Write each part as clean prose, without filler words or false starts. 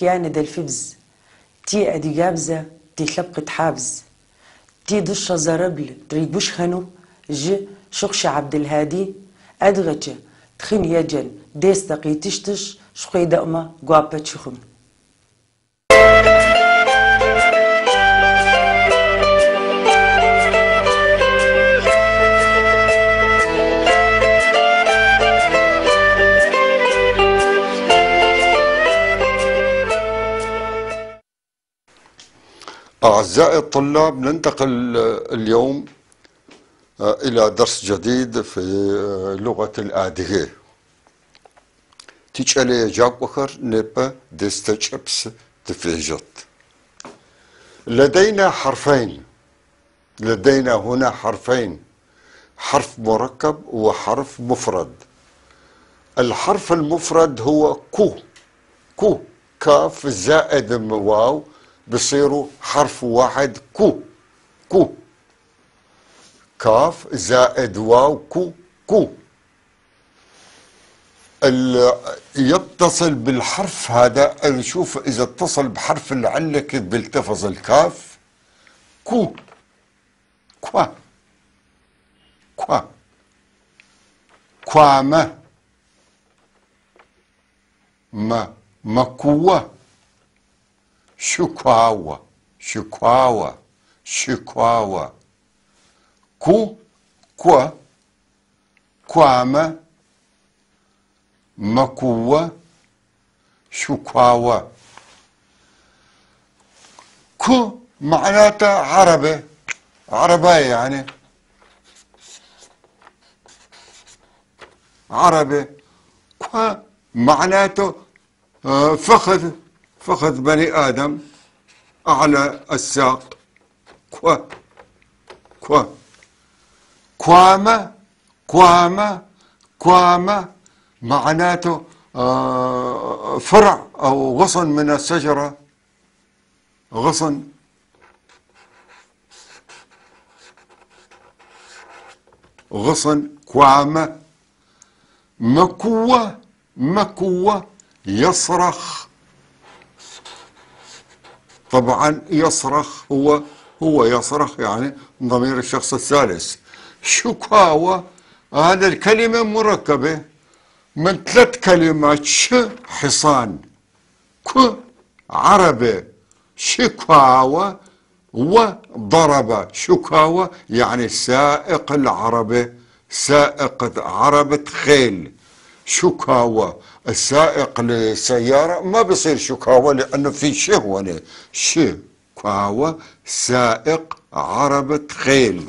تيانا دالفبز تي أدي جابزة تي لبقة حابز تي دشة زربل تريد بوش خنو جي شقش عبد الهادي أدغجة تخين يجن ديس دقي تشتش شقي دقمة قوابة شخم أعزائي الطلاب، ننتقل اليوم إلى درس جديد في لغة الآدية. تيجالي جاك وخر نبا دستشبس تفيجت. لدينا هنا حرفين، حرف مركب وحرف مفرد. الحرف المفرد هو كو كاف زائد واو بصيروا حرف واحد كو كاف زائد واو كو يتصل بالحرف هذا. نشوف اذا اتصل بحرف العله كيف بيلتفظ الكاف كوا كوامة مكوة شكواوة كوا كوامة مكوة شكواوة. كو معناتها عربية يعني عربي. كوا معناته فخذ بني آدم أعلى الساق. كوامة معناته فرع أو غصن من الشجرة. غصن. كوامة. مكوة يصرخ. طبعا يصرخ هو يصرخ يعني ضمير الشخص الثالث. شكواوة هذا الكلمة مركبة من 3 كلمات. حصان، عربة، شكواوة وضربة. شكواوة يعني سائق العربة، سائق عربة خيل. شكاوة السائق للسيارة ما بصير شكاوة لأنه في هنا. شكاوة سائق عربة خيل.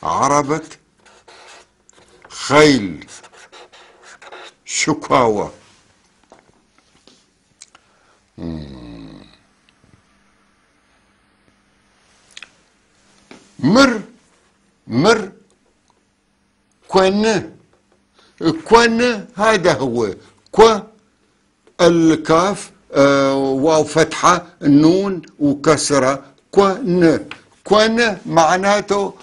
عربة خيل شكاوة. مر كون هذا هو الكاف واو فتحة نون وكسرة. كون معناته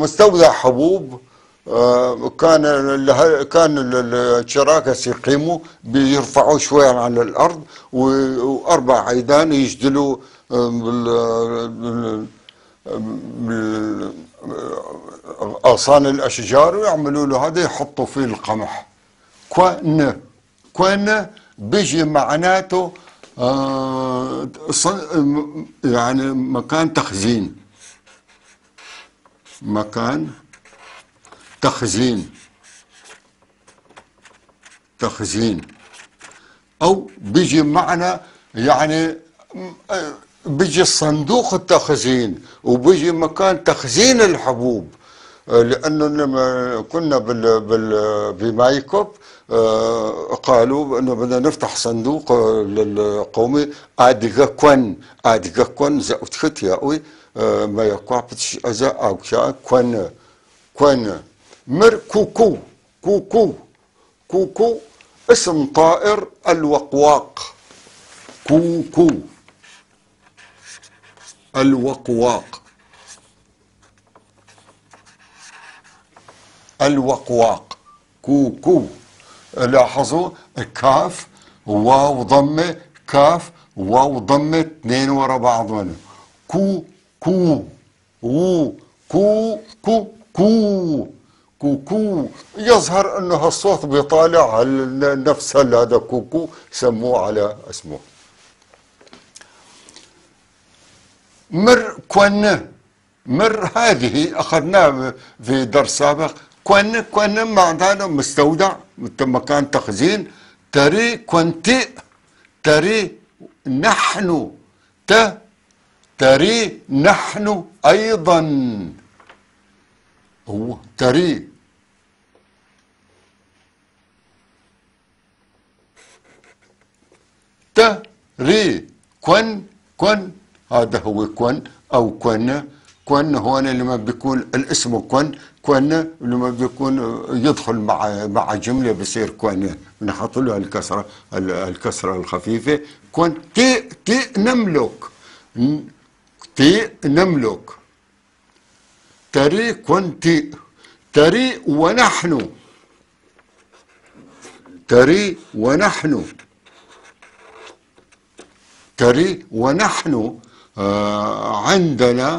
مستودع حبوب. كان الشراكس يقيموا بيرفعوا شوية عن الأرض و4 عيدان يجدلوا أغصان الأشجار ويعملوا له هذا يحطوا فيه القمح. كون بيجي معناته يعني مكان تخزين أو بيجي معنى يعني بيجي صندوق التخزين وبيجي مكان تخزين الحبوب. لأنه لما كنا بمايكوب قالوا أنه بدنا نفتح صندوق للقومي. آدغا كون زاوت ختياوي ما يقابتش أزا أو شاء كون مر كوكو اسم طائر الوقواق. الوقواق كوكو. لاحظوا كاف واو ضمه، كاف واو ضمه، اثنين ورا بعض منه. كو كو و كو كو كو كوكو. يظهر انه هالصوت بيطالع نفس هذا كوكو، سموه على اسمه. مر كون، مر هذه اخذناها في درس سابق. كون كون معناه مستودع، مكان تخزين. تري كنت، تري نحن، تري نحن ايضا. هو تري تري كون كون، هذا هو كون او كون. كون هون لما بيكون الاسم كون، كون لما بيكون يدخل مع جمله بصير كون، بنحط له الكسره الخفيفه. كون تي نملك، تي نملك. تري كنت، تري ونحن، تري ونحن، تري ونحن. عندنا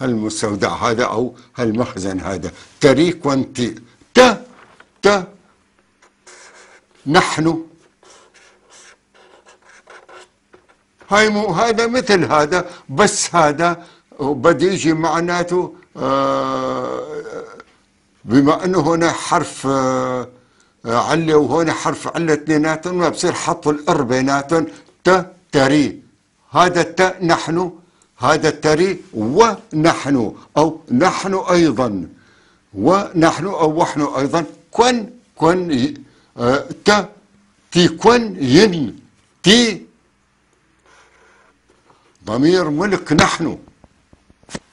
المستودع هذا او المخزن هذا. تري كنت، ت نحن. هاي مو هذا مثل هذا، بس هذا بدي يجي معناته بما انه هنا حرف علة وهنا حرف علة اثنيناتهم، ما بصير حط الار بيناتهم. تري، هذا التاء نحن، هذا التري ونحن او نحن ايضا، ونحن او نحن ايضا. كن كن تي كن ين، تي ضمير ملك نحن،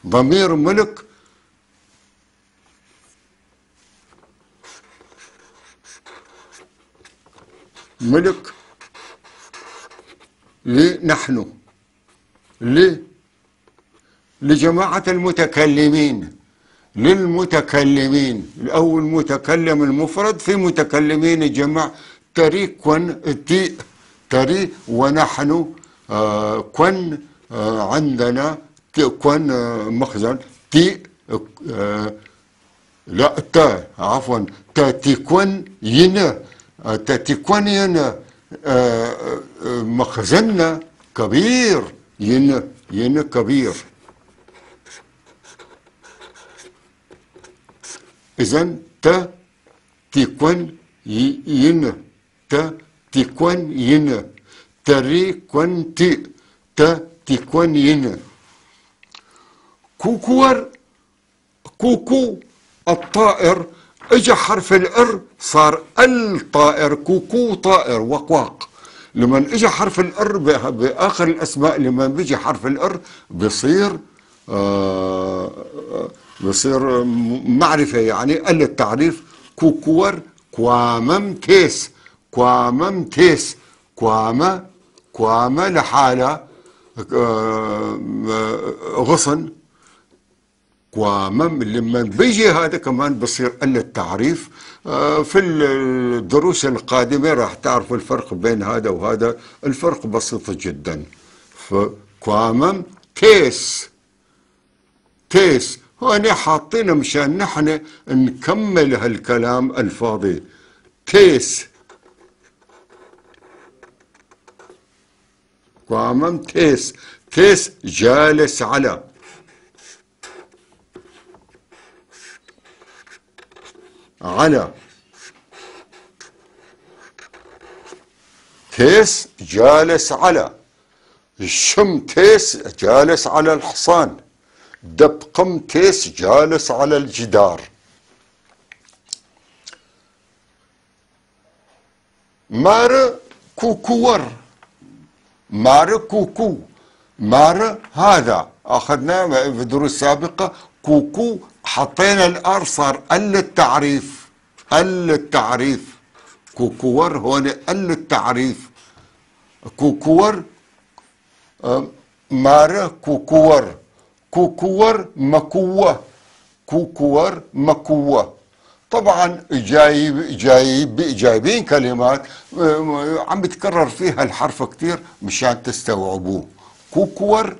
ضمير ملك ملك لنحن، لجماعة المتكلمين، للمتكلمين أو المتكلم المفرد في متكلمين الجمع. تري كن تي، تري ونحن كن عندنا كن مخزن. تي لا تا عفوا، تاتي كن ين، تاتي كن ين مخزننا كبير. ين كبير. إذن تا تكون ين، تا تكون ين. تري كنت، تا تكون ين. كوكور، كوكو الطائر، اجى حرف الار صار الطائر. كوكو طائر وقواق. لما اجى حرف الار باخر الاسماء، لما بيجي حرف الار بصير بصير معرفه، يعني التعريف. كوكور كوامم تيس، كوامم تيس، كوامة لحالة غصن. كوامم لما بيجي هذا كمان بصير التعريف. في الدروس القادمة راح تعرفوا الفرق بين هذا وهذا، الفرق بسيط جدا. فكوامم تيس، تيس هون حاطينه مشان نحن نكمل هالكلام الفاضي. تيس، كوامم تيس، تيس جالس على، على. تيس جالس على، الشم تيس جالس على الحصان، دبقم تيس جالس على الجدار. مار كوكور، مار كوكو، مار هذا اخذناه في الدروس السابقه. كوكو حطينا الار صار التعريف، التعريف. كوكور هون التعريف. كوكور مار كوكور، كوكور مكوه، كوكور مكوة. طبعا جايبين كلمات عم بتكرر فيها الحرف كتير مشان تستوعبوه. كوكور،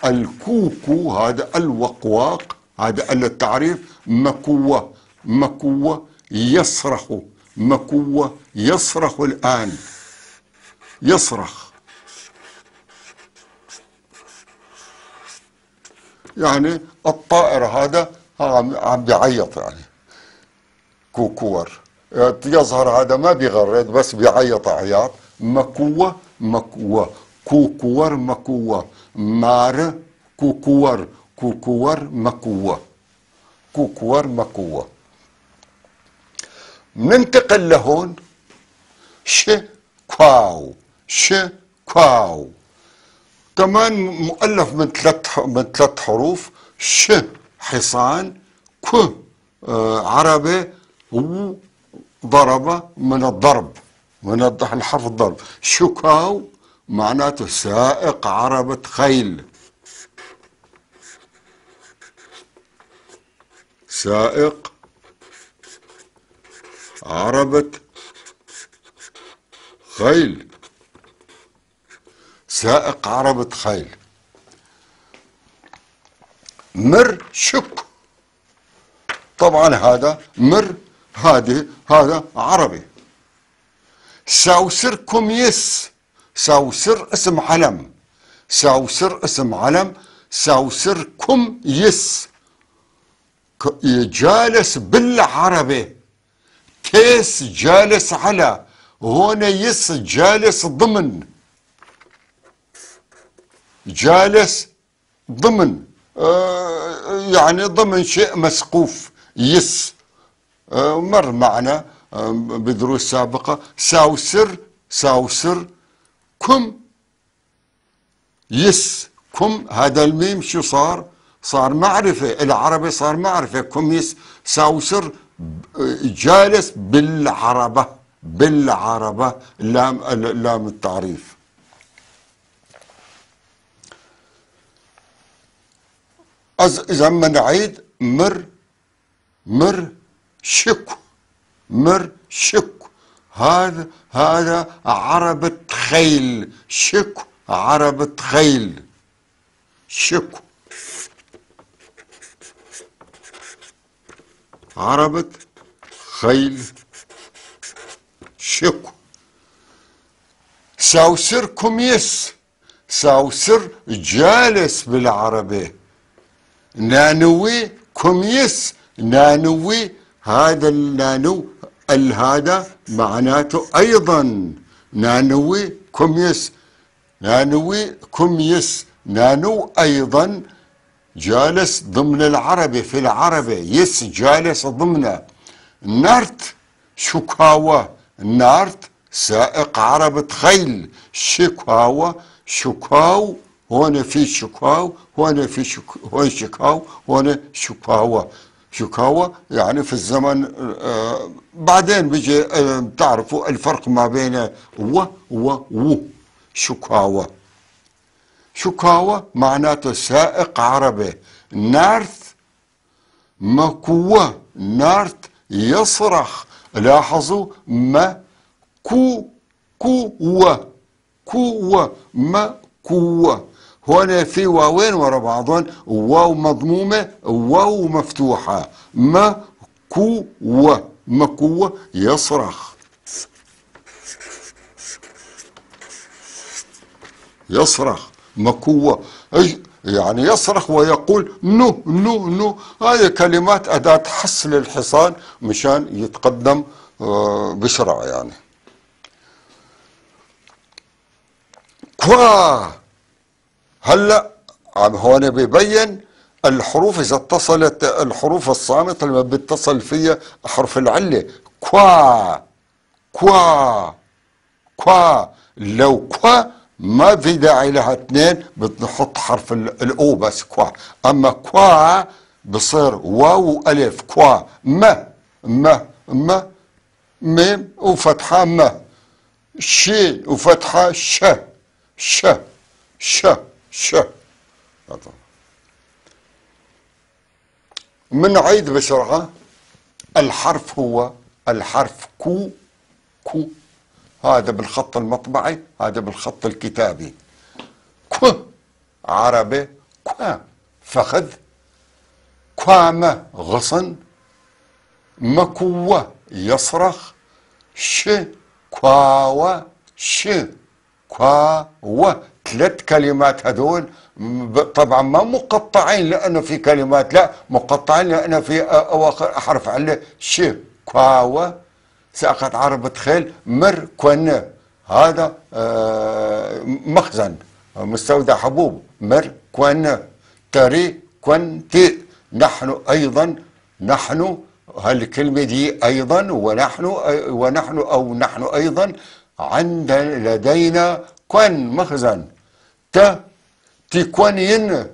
الكوكو هذا الوقواق، هذا التعريف. مكوة، مكوة يصرخ، مكوة يصرخ الآن، يصرخ يعني الطائر هذا عم بيعيط يعني. كوكور يظهر هذا ما بيغرد بس بيعيط عياط. مكوة، مكوة، كوكور مكوة. مار كوكور، كوكور مكوة، كوكور مكوة. ننتقل لهون. ش كواو، ش كواو كمان مؤلف من ثلاث حروف. ش حصان، ك عربي، و ضرب من الضرب، من الحرف الضرب. شكاو معناته سائق عربة خيل، سائق عربة خيل، سائق عربة خيل. مر شك، طبعا هذا مر، هذا عربي. ساوسر كوميس، ساوسر اسم علم، ساوسر اسم علم. ساوسر كوميس جالس بالعربي. كيس جالس على، هون يس جالس ضمن، جالس ضمن يعني ضمن شيء مسقوف. يس مر معنا بدروس سابقة. ساوسر، ساوسر كم يس، كم هذا الميم شو صار؟ صار معرفة، العربي صار معرفة. كم يس، ساوسر جالس بالعربة، بالعربة لام التعريف. إذا ما نعيد. مر شك، مر شك، هذا عربة خيل. شك عربة خيل، شك عربة خيل، شك. ساوسر كوميس، ساوسر جالس بالعربي. نانوي كوميس، نانوي هذا النانو هذا معناته أيضا نانوي كوميس، نانوي كوميس، نانو أيضا جالس ضمن العربي، في العربي. يس جالس ضمنه. نارت شكاوى، نارت سائق عربة خيل. شكاوى، شكاو هون في شكاو، هون في هون شكاو، هون شكاوى. شكاوى يعني في الزمن بعدين بيجي بتعرفوا الفرق ما بين و شكاوى. شكاوى معناته سائق عربي. نارث مكوة، نارث يصرخ. لاحظوا ما كوة، كوة ما كوة. هنا في واوين ورا بعضهم، واو مضمومة واو مفتوحة. ما كوة، مكوة يصرخ، يصرخ مكوة يعني يصرخ ويقول نو نو نو. هذه كلمات أداة حس للحصان مشان يتقدم بسرعة يعني. كوا هلا هون بيبين الحروف إذا اتصلت، الحروف الصامتة لما بيتصل فيها حرف العلة. كوا كوا كوا. لو كوا ما في داعي لها اثنين، بنحط حرف الاو بس كوا. اما كوا بصير واو الف. كوا ما ميم وفتحه ما. شين وفتحه ش ش ش ش. منعيد بسرعة. الحرف هو الحرف كو. كو هذا بالخط المطبعي، هذا بالخط الكتابي. كو عربي، كوا فخذ، كوامة غصن، مكوة يصرخ، ش كواوة ش كواوة. ثلاث كلمات هذول طبعا ما مقطعين لأنه في كلمات، لا مقطعين لأنه في أواخر حرف علة. ش كواوة ساقت عربة خيل، مر كون هذا مخزن مستودع حبوب، مر كون تري كون تي. نحن أيضا، نحن هالكلمة دي أيضا، ونحن أو نحن أيضا لدينا كون مخزن. تكونين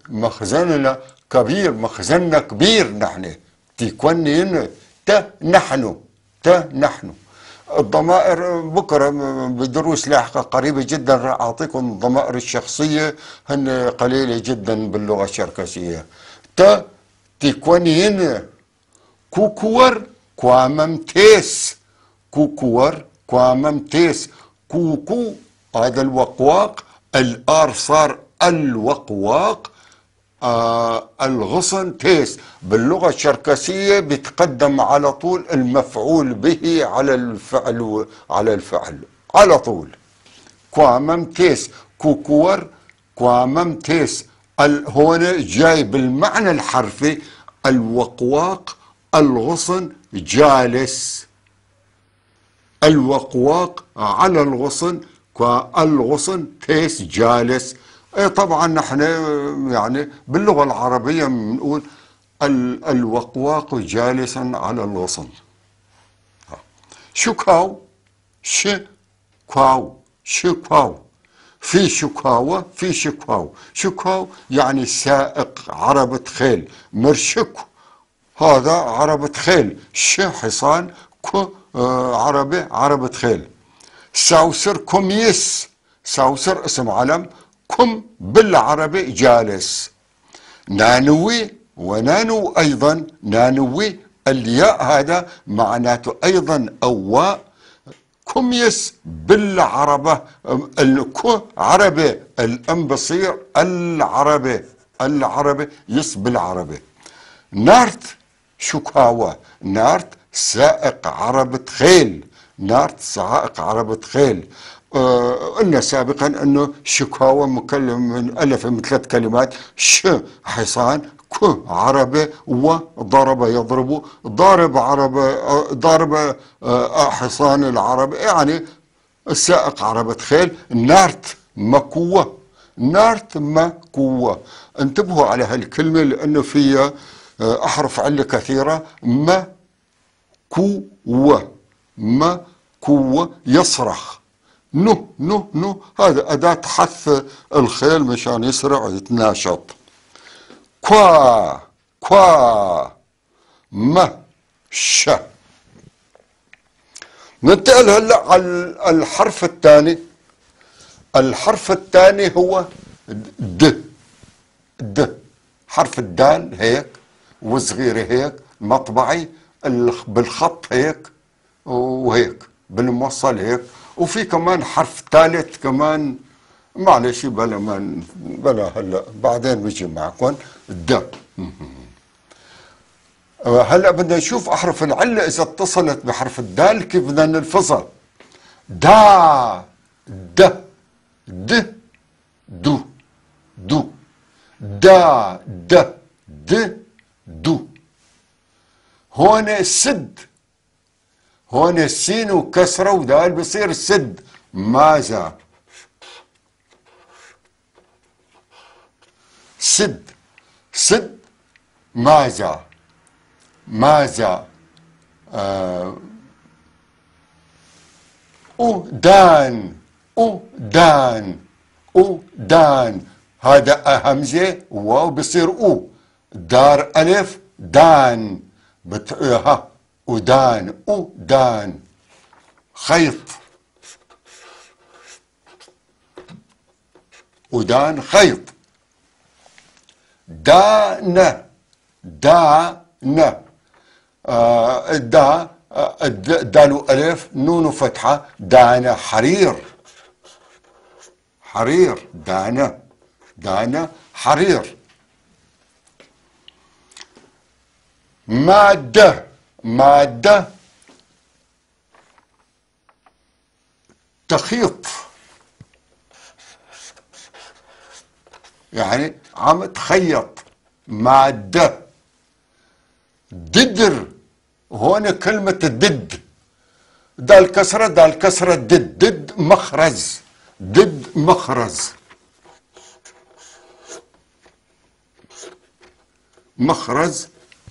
مخزننا كبير، مخزننا كبير نحن. تكونين نحن نحن. الضمائر بكرة بدروس لاحقة قريبة جدا راح أعطيكم الضمائر الشخصية، هن قليلة جدا باللغة الشركسية. تكونين كوكور كواممتيس، كوكور كواممتيس. كوكو هذا الوقواق، الآر صار الوقواق. الغصن تيس. باللغة الشركسية بيتقدم على طول المفعول به على الفعل، على الفعل على طول. كواممتيس كوكور كواممتيس. هون جاي بالمعنى الحرفي الوقواق الغصن جالس. الوقواق على الغصن، الغصن تيس جالس. طبعا نحن يعني باللغة العربية بنقول الوقواق جالسا على الغصن. شكاو شكاو شكاو. في شكاوة في شكاو. شكاو يعني سائق عربة خيل. مرشك هذا عربة خيل. حصان. عربة عربة خيل. ساوسر كوميس. ساوسر اسم علم، كم بالعربي جالس. نانوي ونانو أيضا. نانوي الياء هذا معناته أيضا أواء. كميس بالعربة، الكو عربي، الأم بصير العربي، العربي يس بالعربي. نارت شكاوة. نارت سائق عربة خيل. نارت سائق عربة خيل. قلنا سابقا انه شكاوى مكلم من الف من ثلاث كلمات. حصان، ك عربه، وضرب يضرب. ضارب عربه، ضارب حصان العرب، يعني السائق عربة خيل. نارت مكوة. نارت مكوة. انتبهوا على هالكلمة لانه فيها احرف علة كثيرة. مكوة مكوة يصرخ. نو نو نو هذا أداة حث الخيل مشان يسرع ويتناشط. كوا كوا ش. ننتقل هلا على الحرف الثاني. الحرف الثاني هو د. حرف الدال هيك وصغيرة هيك مطبعي، بالخط هيك وهيك بالموصل هيك. وفي كمان حرف ثالث كمان، معلش بلا هلا بعدين بيجي معكم. د. هلا بدنا نشوف احرف العله اذا اتصلت بحرف الدال كيف بدنا نلفظها. دا د د دو دو. دا د د دو. هون سد. هون السين وكسرة ودال بصير سد. ماذا سد سد. ماذا ماذا. أودان أودان أودان. هذا همزة واو بصير أو. دار ألف دان. ها أودان أودان. خيط. أودان خيط. دان دانا دال ألف نون فتحة دانا حرير حرير دانا حرير. مادة تخيط يعني عم تخيط مادة. ددر هون كلمة الدد دال كسرة دد مخرز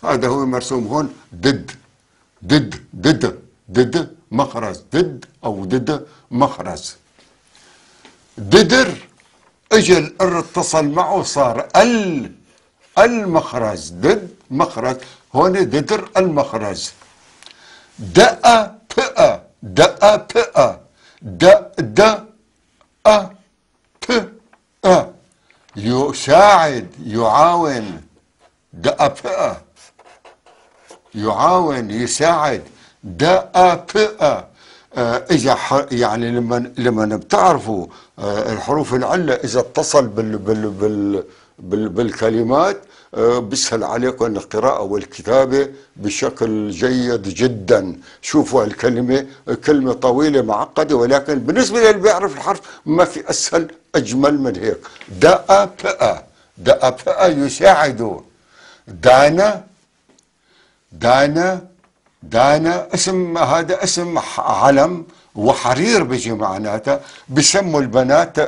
هذا هو مرسوم هون دد مخرز دد او دد مخرز. ددر اجل اتصل معه صار المخرج دد مخرج هون ددر المخرج. دأ بأ يساعد يعاون دأ بأ يعاون يساعد دأ بأ. اذا يعني لما بتعرفوا الحروف العلة اذا اتصل بالكلمات بيسهل عليكم القراءة والكتابة بشكل جيد جدا. شوفوا الكلمة كلمة طويلة معقدة ولكن بالنسبة للي بيعرف الحرف ما في اسهل اجمل من هيك. دأ بأ يساعد. دانا اسم هذا اسم علم وحرير بيجي معناته. بسموا البنات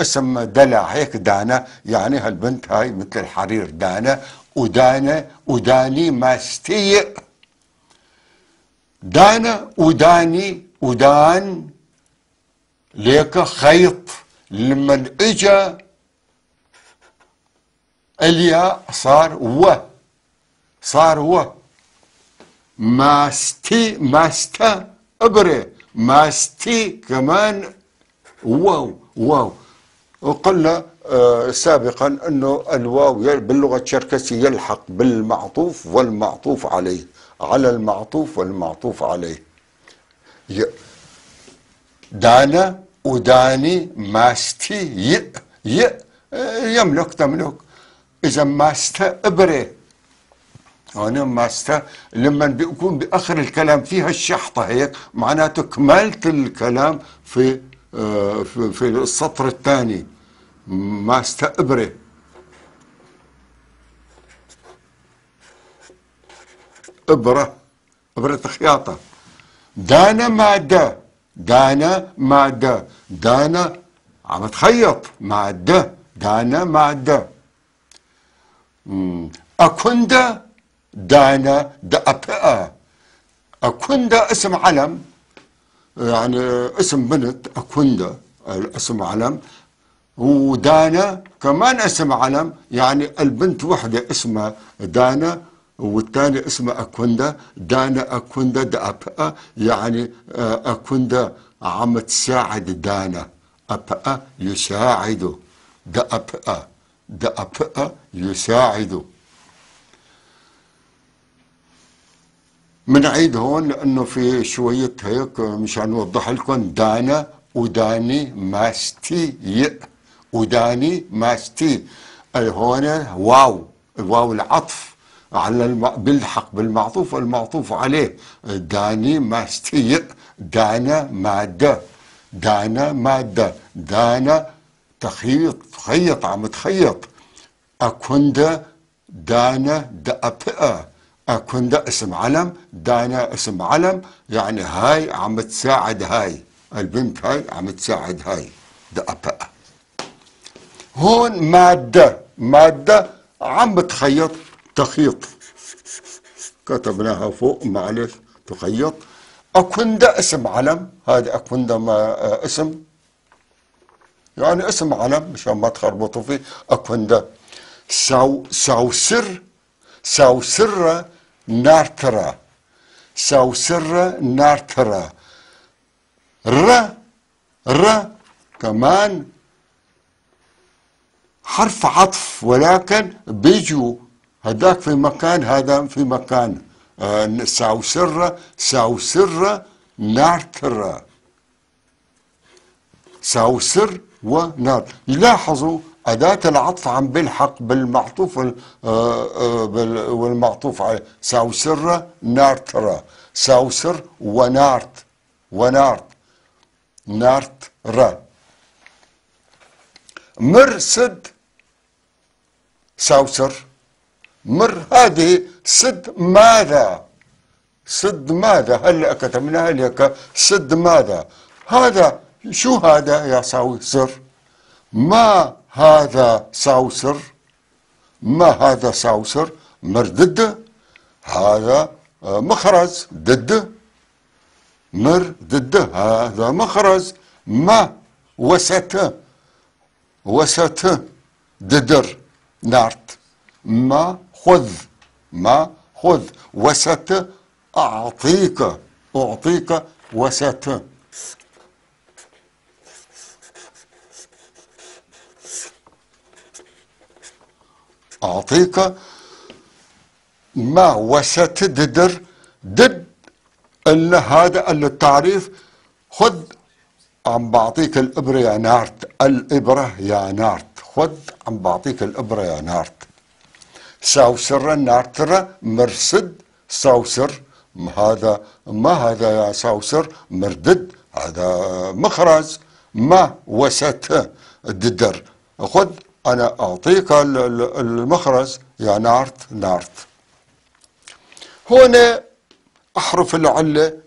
اسم دلع هيك دانا يعني هالبنت هاي مثل الحرير دانا. وداني ماستيء دانا ودان ليك خيط. لما اجا الياء صار و ماستا ابره ماستي كمان واو. وقلنا سابقا انه الواو باللغه الشركسيه يلحق بالمعطوف والمعطوف عليه على المعطوف والمعطوف عليه. دانا وداني ماستي يملك تملك. اذا ماستا ابره هون ماستا لما بيكون باخر الكلام فيها الشحطه هيك معناته كملت الكلام في السطر الثاني. ماستا ابره. ابره خياطه. دانا ماده دانا عم تخيط ماده دانا ماده. اكندا دانا دأبئة. أكندا اسم علم يعني اسم بنت أكندا الاسم علم. ودانا كمان اسم علم يعني البنت وحدة اسمها دانا والثاني اسمها أكندا. دانا أكندا دأبئة يعني أكندا عم تساعد دانا. أبئة يساعد دأبئة يساعد. منعيد هون لانه في شويه هيك مشان نوضح لكم. دانا وداني ماستي هون واو العطف على بيلحق بالمعطوف والمعطوف عليه. داني ماستي دانا ماده دانا تخيط عم تخيط. أكندا دانا دأبئة. أكندا اسم علم دانا اسم علم يعني هاي عم تساعد هاي البنت هاي عم تساعد هاي دأبئة. هون مادة عم تخيط تخيط كتبناها فوق معلش تخيط. أكندا اسم علم هذا أكندا ما اسم يعني اسم علم مشان ما تخربطوا فيه. أكندا ساوسرة نارترا ر كمان حرف عطف ولكن بيجوا هذاك في مكان هذا في مكان. ساوسرة ساوسرة نارترة. ساوسر ونار. يلاحظوا أداة العطف عم بلحق بالمعطوف والمعطوف عليه. ساوسرة نارترة. ساوسر ونارت ونارت نارت را. مرسد ساوسر مر. هذه سد ماذا؟ سد ماذا؟ هلا كتبناها لك. سد ماذا؟ هذا شو هذا يا ساوسر؟ ما هذا ساوسر؟ ما هذا ساوسر؟ مر ضد. هذا مخرج ضد. مر ضد هذا مخرج. ما وسط. وسط ددر نارت. ما خذ. ما خذ وسط. أعطيك. أعطيك وسط. أعطيك ما وسط ددر. ضد إن هذا التعريف. خذ عم بعطيك الإبرة يا نارت. الإبرة يا نارت. خذ عم بعطيك الإبرة يا نارت. ساوسر نارترة مرسد. ساوسر هذا. ما هذا يا ساوسر؟ مردد. هذا مخرج. ما وسط ددر. خذ أنا أعطيك المخرج يا نارت. نارت. هنا أحرف العلة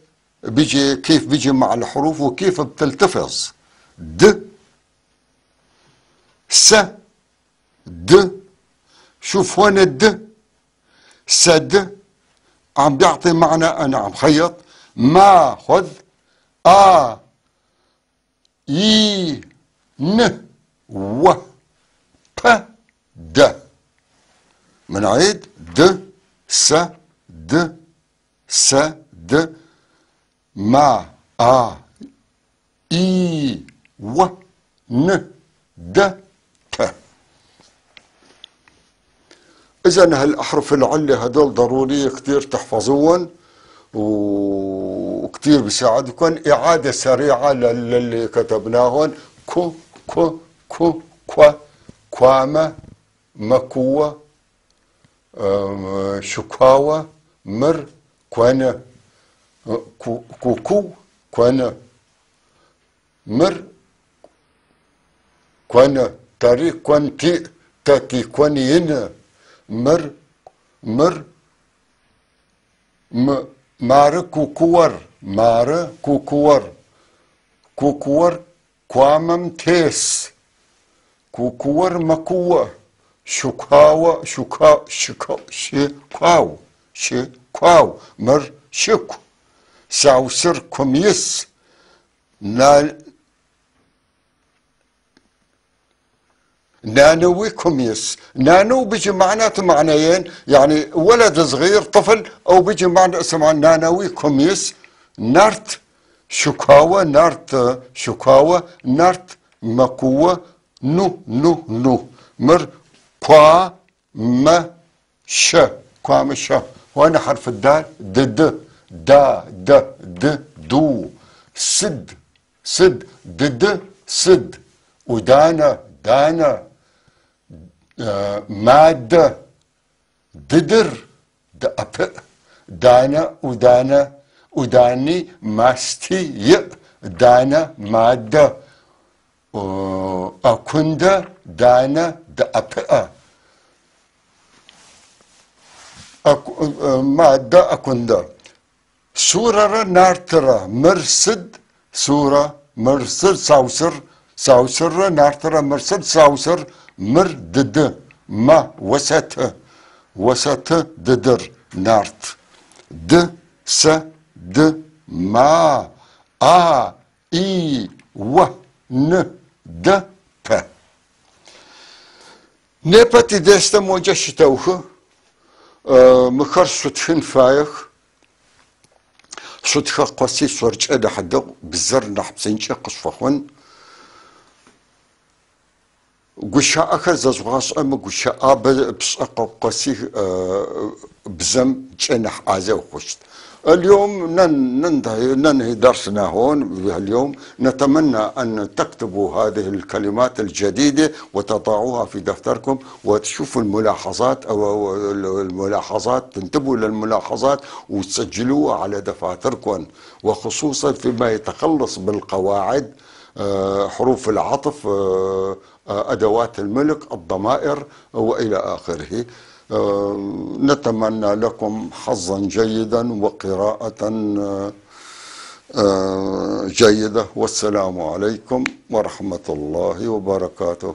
بيجي كيف بيجي مع الحروف وكيف بتلتفظ. د س د. شوف هون الد سد عم بيعطي معنى. أنا عم خيط. ما خذ. اي ن و ب د. من عيد. د س د س د. ما اي و ن د ت. إذن هالأحرف العلة هدول ضروري كتير تحفظوهم وكتير بيساعدكم. إعادة سريعة للي كتبناهن. كو كو كو كوا كوامة مكوة شكاوة مر كوانا كوكو كوانا مر كوانا تاريخ كوانتي تاكي كوانيين مر مر مار كوكور. مار كوكور. كوكور كوامم تيس. كوكور مكوة. شكاوة شكاو شكاو مر شكو. ساوسر كميس. نانوي كميس. نانو بيجي معناته معنيين. يعني ولد صغير طفل او بيجي معنى اسمه نانوي كميس. نارت شكاوة. نارت شكاوة. نارت مكوة. نو نو نو مر كوا ما ش. كوا مش. وانا حرف الدال. د دا د د دو. سد سد د سد. ودانا دانا. مادة ددر دأب. دانا ودانا وداني ماستي. دانا مادة. أكندا دانا دأب. مادة أكندا. سورة نارترا مرسد. سورة مرسد ساوسر. ساوسر نارترا مرسد ساوسر مر دد. ما وسط. وسط ددر نارت. د س د ما اي و ن د ب. نبتي دستا موجة شتوخ مخر شتخن فايخ. شتخ قصي سورج أدا حدا بزر نحبسين شا قصفخون. قشاء أخذ زغاس أما قشاء بس قصي بزم جنح عزا وخشت. اليوم ننهي درسنا هون اليوم. نتمنى أن تكتبوا هذه الكلمات الجديدة وتضعوها في دفتركم وتشوفوا الملاحظات أو الملاحظات، تنتبهوا للملاحظات وتسجلوها على دفاتركم، وخصوصا فيما يتخلص بالقواعد، حروف العطف، أدوات الملك، الضمائر وإلى آخره. نتمنى لكم حظا جيدا وقراءة جيدة، والسلام عليكم ورحمة الله وبركاته.